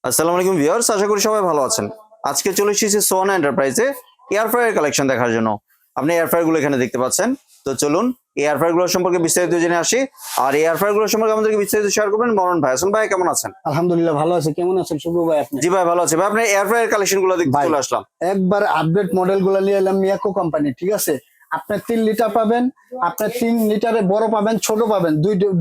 আসসালামু আলাইকুম ভিউয়ার্স, আশা করি সবাই ভালো আছেন। আজকে চলে এসেছি সোয়ান এন্টারপ্রাইজে এয়ার ফ্রায়ার কালেকশন দেখার জন্য। আপনি এয়ার ফ্রায়ার গুলো এখানে দেখতে পাচ্ছেন। তো চলুন এয়ার ফ্রায়ার গুলো সম্পর্কে বিস্তারিত জেনে আসি। আর এয়ার ফ্রায়ার গুলো সম্পর্কে আমাদেরকে বিস্তারিত শেয়ার করবেন মরণ ভাই। হাসান ভাই কেমন আছেন? আলহামদুলিল্লাহ ভালো আছে। কেমন আছেন শুভ ভাই আপনি? জি ভাই ভালো আছে ভাই। আপনি এয়ার ফ্রায়ার কালেকশন গুলো দেখতে ভাই, চলে আসলাম। একবার আপডেট মডেল গুলো নিয়ে এলাম মিয়াকো কোম্পানি, ঠিক আছে। আপনার 3 লিটার পাবেন, আপনার 3 লিটারে বড় পাবেন, ছোট পাবেন,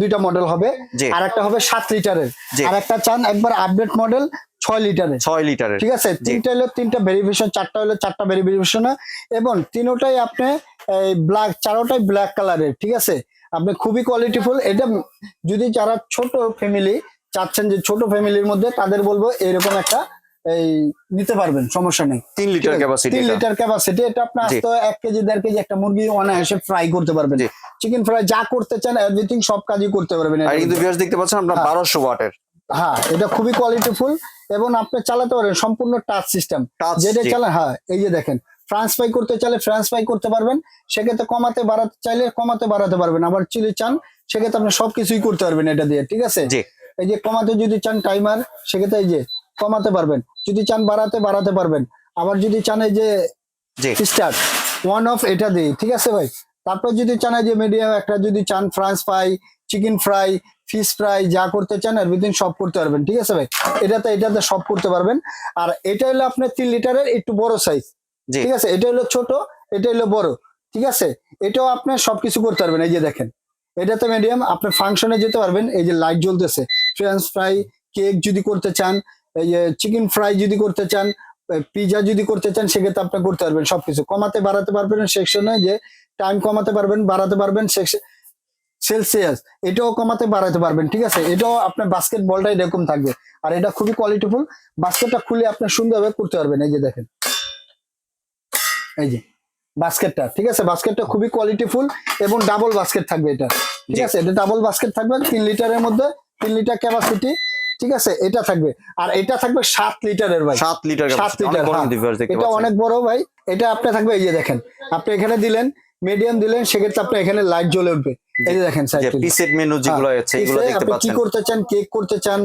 দুইটা মডেল হবে। জি। আর একটা হবে 7 লিটারের, জি। আর একটা চান একবার আপডেট মডেল 6 লিটারের। 6 লিটারের, ঠিক আছে। জি। 3টা হলো 3টা ভেরিফিকেশন, 4টা হলো 4টা ভেরিফিকেশন, এবং তিনোটাই আপনি এই ব্ল্যাক, চারোটাই ব্ল্যাক কালারের, ঠিক আছে। আপনি খুবই কোয়ালিটিফুল। এটা যদি যারা ছোট ফ্যামিলি চাচ্ছেন, যে ছোট ফ্যামিলির মধ্যে, তাদের বলবো এরকম একটা এই নিতে পারবেন, সমস্যা নেই। 3 লিটার ক্যাপাসিটি। 3 litre capacity. এটা আপনি জি। আস্তে 1 কেজি 1.5 কেজি একটা মুরগি অনায়াসে ফ্রাই করতে পারবেন। জি। চিকেন ফ্রাই যা করতে চান এভরিথিং সব কাজই করতে পারবেন। আর কিন্তু ভিউয়ার্স দেখতে পাচ্ছেন আপনার 1200 ওয়াটের। হ্যাঁ, এটা খুবই কোয়ালিটিফুল এবং আপনি চালাতে পারেন সম্পূর্ণ টাচ সিস্টেম। Touch, যেটা জি। চালান, হ্যাঁ এই যে দেখেন, ফ্রান্স ফ্রাই করতে চাইলে ফ্রান্স ফ্রাই করতে পারবেন, সেক্ষেত্রে কমাতে বাড়াতে চাইলে কমাতে বাড়াতে পারবেন। আবার চিলি চান, সেক্ষেত্রে আপনি সবকিছুই করতে পারবেন এটা দিয়ে, ঠিক আছে। জি। এই যে কমাতে যদি চান টাইমার, সেক্ষেত্রে এই যে কমাতে পারবেন, যদি চান বাড়াতে বাড়াতে পারবেন। আবার যদি চান এই যে জি। স্টার্ট ওয়ান অফ এটা দিই, ঠিক আছে ভাই। তারপর যদি চান এই যে মিডিয়াম একটা, যদি চান France fry, chicken fry, fish fry, যা করতে চান এভরিথিং সব করতে পারবেন, ঠিক আছে ভাই। এটাতে সব করতে পারবেন। আর এটা হলো আপনার 3 লিটারের একটু বড় সাইজ, জি। ঠিক আছে। এটা হলো ছোট, এটা হলো বড়, ঠিক আছে। এটাও আপনি সবকিছু করতে পারবেন। এই যে দেখেন, এটাতে মিডিয়াম, আপনি ফাংশনে যেতে পারবেন। এই যে লাইট জ্বলতেছে, ফ্রেঞ্চ ফ্রাই, কেক যদি করতে চান, এই যে চিকেন ফ্রাই যদি করতে চান, পিজা যদি করতে চান, সেক্ষেত্রে আপনি করতে পারবেন সবকিছু। কমাতে বাড়াতে পারবেন সেকশনে, যে টাইম কমাতে পারবেন বাড়াতে পারবেন। সেলসিয়াস এটাও কমাতে বাড়াতে পারবেন, ঠিক আছে। এটাও আপনার বাস্কেট বলটা এরকম থাকবে। আর এটা খুবই কোয়ালিটিফুল। বাস্কেটটা খুলে আপনি সুন্দরভাবে করতে পারবেন। এই যে দেখেন, এই যে বাস্কেটটা, ঠিক আছে। বাস্কেটটা খুবই কোয়ালিটিফুল এবং ডাবল বাস্কেট থাকবে এটা, ঠিক জি। আছে। এটা ডাবল বাস্কেট থাকবে 3 লিটারের মধ্যে, 3 লিটার ক্যাপাসিটি, ঠিক আছে। এটা থাকবে, আর এটা থাকবে 7 লিটারের ভাই। 7 লিটার 7 ক্যাপাসিটি, লিটার, অনেক বড় হ্যাঁ। কিন্তু ভিউয়ার্স দেখতে এটা পাচ্ছেন। অনেক বড় ভাই। এটা আপনি থাকবে, এই যে দেখেন, আপনি এখানে দিলেন, মিডিয়াম দিলেন, সেক্ষেত্রে আপনি এখানে লাইট জ্বলে উঠবে। এই যে দেখেন যে পিসেট মেনু যেগুলো আছে এগুলো দেখতে আপনি কি পাচ্ছেন। করতে চান, কেক করতে চান,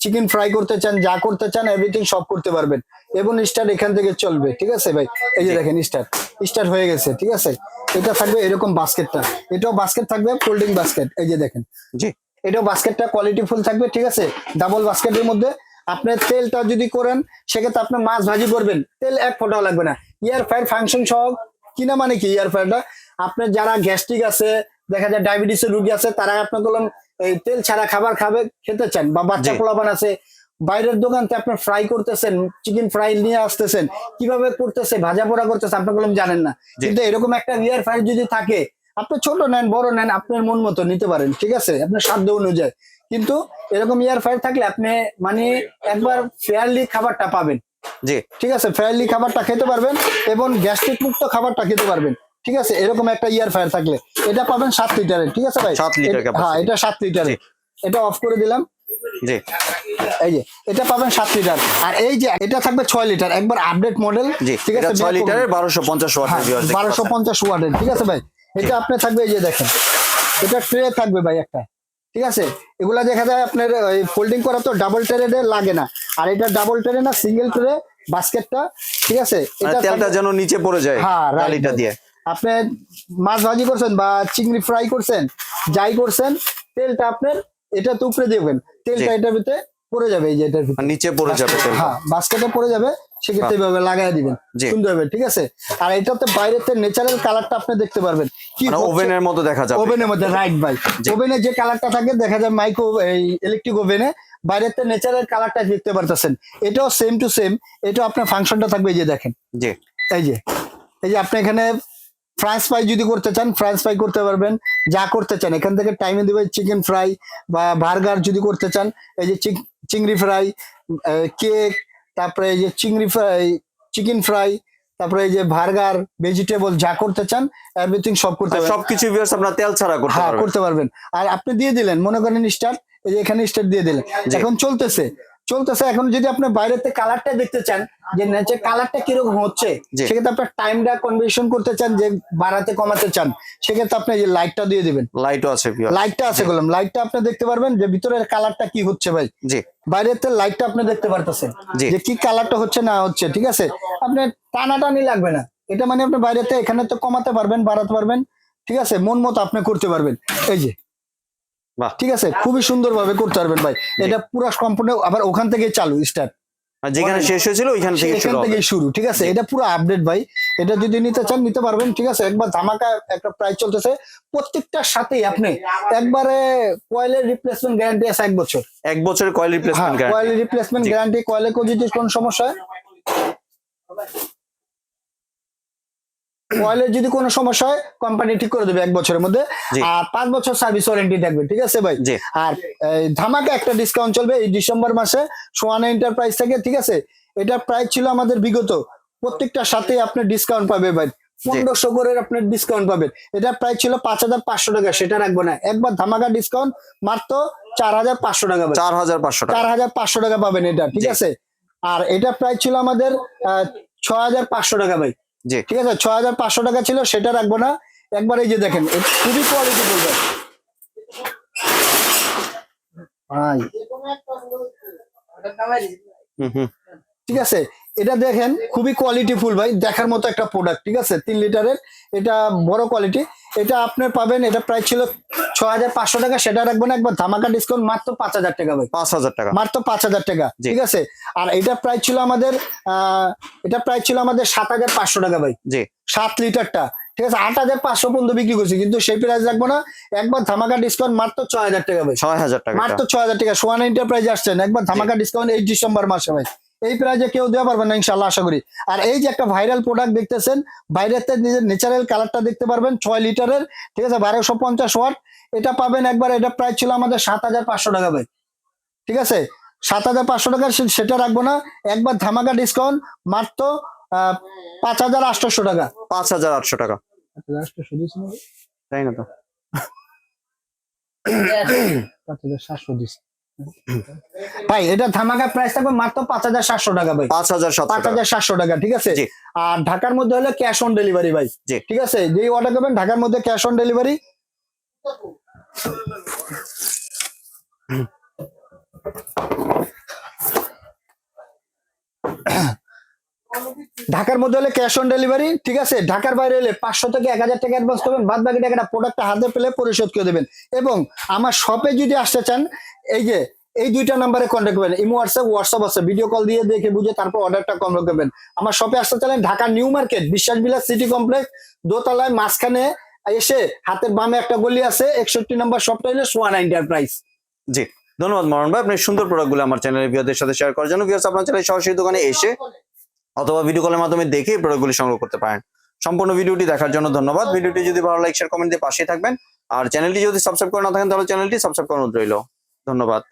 চিকেন ফ্রাই করতে চান, যা করতে চান এভরিথিং সব করতে পারবেন। এবং স্টার্ট এখান থেকে চলবে, ঠিক আছে ভাই। এই যে দেখেন, স্টার্ট হয়ে গেছে, ঠিক আছে। এটা থাকবে এরকম বাস্কেটটা, এটাও বাস্কেট থাকবে, ফোল্ডিং বাস্কেট। এই যে দেখেন, জি। এটাও বাস্কেটটা কোয়ালিটিফুল থাকবে, ঠিক আছে। ডাবল বাস্কেটের মধ্যে আপনার তেলটা যদি করেন, সেক্ষেত্রে আপনি মাছ ভাজি করবেন, তেল এক ফোঁটাও লাগবে না। ইয়ার ফ্রায়ার ফাংশন সহ কিনা, মানে কি ইয়ার ফ্রায়ারটা আপনার যারা গ্যাস্ট্রিক আছে, দেখা যায় ডায়াবেটিসের রোগী আছে, তারা আপনার বললাম এই তেল ছাড়া খাবার খেতে চান, বা বাচ্চা জি। পোলাপান আছে, বাইরের দোকান থেকে আপনার ফ্রাই করতেছেন, চিকেন ফ্রাই নিয়ে আসতেছেন, কিভাবে করতেছে, ভাজা পোড়া করতেছে, আপনার বললাম জানেন না। জি। কিন্তু এরকম একটা ইয়ার ফ্রায়ার যদি থাকে, আপনি ছোট নেন বড় নেন, আপনার মন মতো নিতে পারেন, ঠিক আছে, আপনার সাধ্য অনুযায়ী। কিন্তু এরকম ইয়ার ফ্রায়ার থাকলে আপনি মানে একবার ফেয়ারলি খাবারটা পাবেন, জি। ঠিক আছে। ফেয়ারলি খাবারটা খেতে পারবেন এবং গ্যাস্ট্রিক মুক্ত খাবারটা খেতে পারবেন, ঠিক আছে। এরকম একটা ইয়ার ফ্রায়ার থাকলে এটা পাবেন 7 লিটারের, ঠিক আছে ভাই। 7 লিটার হ্যাঁ, ক্যাপাসিটি। এটা 7 লিটারের। জি। এটা অফ করে দিলাম। জি। এই যে এটা পাবেন 7 লিটার। আর এই যে এটা থাকবে 6 লিটার, একবার আপডেট মডেল, জি। ঠিক এটা আছে। 6 লিটারের 1250 ওয়াটের ভিউয়ার্স দেখতে পাচ্ছেন। 1250 ওয়াটের, ঠিক আছে ভাই। এটা আপনার থাকবে, এই যে দেখেন, এটা ট্রে থাকবে ভাই একটা, ঠিক আছে। এগুলা দেখা যায় আপনার ফোল্ডিং করা তো ডাবল ট্রে লাগে না, আর এটা ডাবল ট্রে না, সিঙ্গেল ট্রে বাস্কেটটা, ঠিক আছে। মানে তেলটা যেন নিচে পড়ে যায় হ্যাঁ, ডালিটা দিয়ে। আপনি মাছ ভাজি করছেন বা চিংড়ি ফ্রাই করছেন, যাই করছেন, তেলটা আপনার এটা তো উপরে দেবেন, তেলটা এটার ভিতরে পড়ে যাবে, এই যে এটার ভিতরে আর নিচে পড়ে যাবে তেলটা। হ্যাঁ, বাস্কেটে পড়ে যাবে, সেক্ষেত্রে এইভাবে লাগাই দিবেন জি। সুন্দর হবে, ঠিক আছে। আর এটাতে বাইরেতে ন্যাচারাল কালারটা আপনি দেখতে পারবেন, কি মানে ওভেনের মতো দেখা যাবে। ওভেনের মধ্যে, রাইট ভাই। ওভেনে যে কালারটা থাকে দেখা যায় মাইক্রো এই ইলেকট্রিক ওভেনে, বাইরেতে ন্যাচারাল কালারটা দেখতে পারতেছেন। এটাও সেম টু সেম। এটাও আপনার ফাংশনটা থাকবে, এই যে দেখেন, জি। এই যে আপনি এখানে ফ্রান্স ফ্রাই যদি করতে চান, ফ্রান্স ফ্রাই করতে পারবেন, যা করতে চান এখান থেকে টাইমে দিবে। চিকেন ফ্রাই বা বার্গার যদি করতে চান, এই যে চিংড়ি ফ্রাই, কেক, তারপরে এই যে চিংড়ি ফ্রাই, চিকেন ফ্রাই, তারপরে এই যে বার্গার, ভেজিটেবল, যা করতে চান এভরিথিং সব করতে পারবেন। সবকিছু ভিউয়ার্স আপনারা তেল ছাড়া করতে হ্যাঁ, পারবেন। করতে পারবেন। আর আপনি দিয়ে দিলেন, মনে করেন স্টার্ট, এই যে এখানে স্টার্ট দিয়ে দিলেন, এখন চলতেছে। চলতেছে। এখন যদি আপনি বাইরেতে কালারটা দেখতে চান যে নেচে কালারটা কিরকম হচ্ছে, জি। সেক্ষেত্রে আপনার টাইমটা কনভার্সন করতে চান, যে বাড়াতে কমাতে চান, সেক্ষেত্রে আপনি এই যে লাইটটা দিয়ে দিবেন। লাইটও আছে ভিউয়ার। লাইটটা আছে বললাম, লাইটটা আপনি দেখতে পারবেন যে ভিতরের কালারটা কি হচ্ছে ভাই। জি বাইরেতে লাইটটা আপনি দেখতে পারতেছেন জি। যে কি কালারটা হচ্ছে না হচ্ছে, ঠিক আছে। আপনি টানাটানি লাগবে না, এটা মানে আপনি বাইরেতে এখানে তো কমাতে পারবেন, বাড়াতে পারবেন, ঠিক আছে, মন মতো আপনি করতে পারবেন। এই যে বাহ। ঠিক আছে, খুবই সুন্দর ভাবে করতে পারবেন ভাই। এটা পুরো সম্পূর্ণ আবার ওখান থেকে চালু স্টার্ট, আর যেখানে শেষ হয়েছিল ওইখান থেকে এখান শুরু হবে। থেকে শুরু, ঠিক আছে। এটা পুরো আপডেট ভাই, এটা যদি নিতে চান নিতে পারবেন, ঠিক আছে। একবার ধামাকা একটা প্রাইস চলতেছে, প্রত্যেকটার সাথেই আপনি একবারে কয়েলের রিপ্লেসমেন্ট গ্যারান্টি আছে 1 বছর। 1 বছরের কয়েল হ্যাঁ, রিপ্লেসমেন্ট গ্যারান্টি। কয়েল রিপ্লেসমেন্ট জি। গ্যারান্টি, কয়েলে যদি কোনো সমস্যা হয়, কয়েলের যদি কোনো সমস্যা হয় কোম্পানি ঠিক করে দেবে 1 বছরের মধ্যে। জি। আর 5 বছর সার্ভিস ওয়ারেন্টি থাকবে, ঠিক আছে ভাই। জি। আর এই ধামাকা একটা ডিসকাউন্ট চলবে এই ডিসেম্বর মাসে সোয়ানা এন্টারপ্রাইজ থেকে, ঠিক আছে। এটা প্রাইস ছিল আমাদের বিগত, প্রত্যেকটার সাথে আপনি ডিসকাউন্ট পাবে ভাই, 1500 করে আপনার ডিসকাউন্ট পাবেন। এটা প্রাইস ছিল 5500 টাকা, সেটা রাখবো না, একবার ধামাকা ডিসকাউন্ট মাত্র 4500 টাকা ভাই। 4500 টাকা। 4500 টাকা পাবেন এটা, ঠিক জি। আছে। আর এটা প্রাইস ছিল আমাদের 6500 টাকা ভাই, জি ঠিক আছে। 6500 টাকা ছিল, সেটা রাখবো না। একবার এই যে দেখেন, এটা খুবই কোয়ালিটি বলবে ভাই, হুম হুম। ঠিক আছে। এটা দেখেন খুবই কোয়ালিটি ফুল ভাই, দেখার মতো একটা প্রোডাক্ট, ঠিক আছে। 3 লিটারের, এটা বড় কোয়ালিটি। এটা আপনার পাবেন, এটা প্রাইস ছিল 6500 টাকা, সেটা রাখবো না, একবার ধামাকা ডিসকাউন্ট মাত্র 5000 টাকা ভাই, 5000 টাকা। মাত্র 5000 টাকা, জি। ঠিক আছে। আর এটা প্রাইস ছিল আমাদের এটা প্রাইস ছিল আমাদের 7500 টাকা ভাই, জি 7 লিটারটা, ঠিক আছে। 8500 পর্যন্ত বিক্রি করছি, কিন্তু সেই প্রাইস রাখবো না, একবার ধামাকা ডিসকাউন্ট মাত্র 6000 টাকা ভাই, 6000 টাকা। মাত্র 6000 টাকা। সোয়ান এন্টারপ্রাইজ আসছেন, একবার ধামাকা ডিসকাউন্ট এই ডিসেম্বর মাসে ভাই, এই প্রাইজে কেউ দেওয়া পারবেন না ইনশাল্লাহ, আশা করি। আর এই যে একটা ভাইরাল প্রোডাক্ট দেখতেছেন, বাইরেতে নিজের ন্যাচারাল কালারটা দেখতে পারবেন, 6 লিটারের, ঠিক আছে, 1250 ওয়াট। এটা পাবেন একবার, এটা প্রাইস ছিল আমাদের 7500 টাকা ভাই, ঠিক আছে। 7500 টাকা, সেটা রাখবো না, একবার ধামাকা ডিসকাউন্ট মাত্র 5800 টাকা। 5800 টাকা। তাই না তো? 5700 দিছি ভাই, এটা ধামাকা প্রাইস থাকবে মাত্র 5700 টাকা ভাই, 5700 টাকা। 5700 টাকা, ঠিক আছে। জি। আর ঢাকার মধ্যে হলে ক্যাশ অন ডেলিভারি ভাই, জি। ঠিক আছে। যেই অর্ডার করবেন ঢাকার মধ্যে ক্যাশ অন ডেলিভারি। ঢাকার মধ্যে হলে ক্যাশ অন ডেলিভারি, ঠিক আছে। ঢাকার বাইরে হলে 500 থেকে 1000 টাকা অ্যাডভান্স করবেন, বাদ বাকি টাকাটা প্রোডাক্টটা হাতে পেলে পরিশোধ করে দেবেন। এবং আমার শপে যদি আসতে চান, এই যে এই 2টা নাম্বারে কন্ট্যাক্ট করবেন, ইমো হোয়াটসঅ্যাপ আছে, ভিডিও কল দিয়ে দেখে বুঝে তারপর অর্ডারটা কনফার্ম করবেন। আমার শপে আসতে চাইলে ঢাকা নিউ মার্কেট বিশ্বাস বিলাস সিটি কমপ্লেক্স, দোতলায় মাঝখানে এসে হাতের বামে একটা গলি আছে, 61 নম্বর শপটা হলো সোয়ানা এন্টারপ্রাইজ। জি ধন্যবাদ মরণ ভাই, আপনি সুন্দর প্রোডাক্টগুলো আমার চ্যানেলের ভিউয়ারদের সাথে শেয়ার করার জন্য। ভিউয়ার্স, আপনার চ্যানেলে সরাসরি দোকানে এসে অথবা ভিডিও কলের মাধ্যমে দেখে এই প্রোডাক্টগুলি সংগ্রহ করতে পারেন। সম্পূর্ণ ভিডিওটি দেখার জন্য ধন্যবাদ। ভিডিওটি যদি ভালো লাগে শেয়ার কমেন্ট দিয়ে পাশে থাকবেন। আর চ্যানেলটি যদি সাবস্ক্রাইব করে না থাকেন তাহলে চ্যানেলটি সাবস্ক্রাইব করানো রইল। ধন্যবাদ।